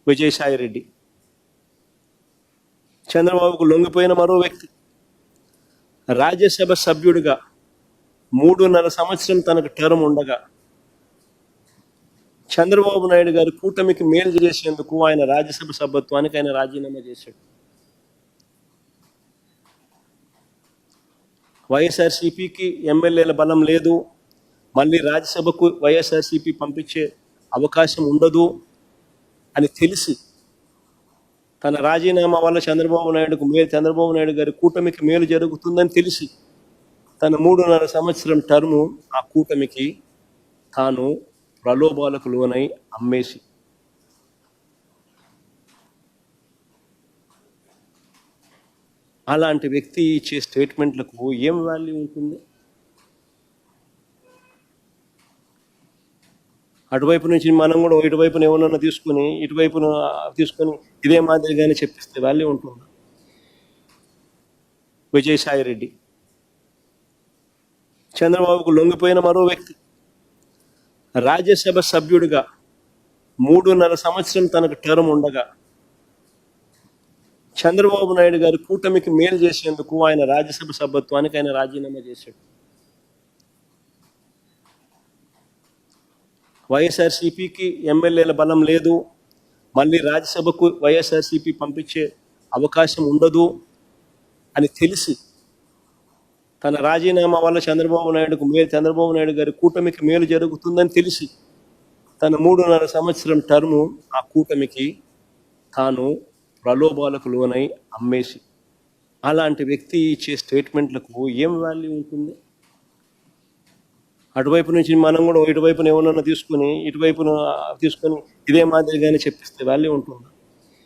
విజయసాయి రెడ్డి. చంద్రబాబుకు లొంగిపోయిన మరో వ్యక్తి. రాజ్యసభ సభ్యుడిగా 3.5 సంవత్సరం తనకు టర్మ్ ఉండగా చంద్రబాబు నాయుడు గారి కూటమికి మేలు చేసేందుకు ఆయన రాజ్యసభ సభ్యత్వానికి ఆయన రాజీనామా చేశాడు. వైఎస్ఆర్సీపీకి ఎమ్మెల్యేల బలం లేదు, మళ్ళీ రాజ్యసభకు వైఎస్ఆర్సీపీ పంపించే అవకాశం ఉండదు అని తెలిసి తన రాజీనామా వల్ల చంద్రబాబు నాయుడు గారి కూటమికి మేలు జరుగుతుందని తెలిసి తన 3.5 సంవత్సరం టర్ము ఆ కూటమికి తాను ప్రలోభాలకు లోనై అమ్మేసి అలాంటి వ్యక్తి ఇచ్చే స్టేట్మెంట్లకు ఏం వాల్యూ ఉంటుంది? అటువైపు నుంచి మనం కూడా ఇటువైపున ఏమన్నా తీసుకుని ఇటువైపున తీసుకొని ఇదే మాదిరిగానే చెప్పిస్తే వాల్యూ ఉంటుంది. విజయసాయి రెడ్డి. చంద్రబాబుకు లొంగిపోయిన మరో వ్యక్తి. రాజ్యసభ సభ్యుడిగా 3.5 సంవత్సరం తనకు టర్మ్ ఉండగా చంద్రబాబు నాయుడు గారి కూటమికి మేలు చేసేందుకు ఆయన రాజ్యసభ సభ్యత్వానికి ఆయన రాజీనామా చేశాడు. వైఎస్ఆర్సీపీకి ఎమ్మెల్యేల బలం లేదు, మళ్ళీ రాజ్యసభకు వైఎస్ఆర్సీపీ పంపించే అవకాశం ఉండదు అని తెలిసి తన రాజీనామా వల్ల చంద్రబాబు నాయుడు గారి కూటమికి మేలు జరుగుతుందని తెలిసి తన 3.5 సంవత్సరం టర్ము ఆ కూటమికి తాను ప్రలోభాలకు లోనై అమ్మేసి అలాంటి వ్యక్తి ఇచ్చే స్టేట్మెంట్లకు ఏం వాల్యూ ఉంటుంది? అటువైపు నుంచి మనం కూడా ఇటువైపున ఏమన్నా తీసుకుని ఇటువైపున తీసుకొని ఇదే మాదిరిగానే చెప్పిస్తే వాల్యూ ఉంటుంది.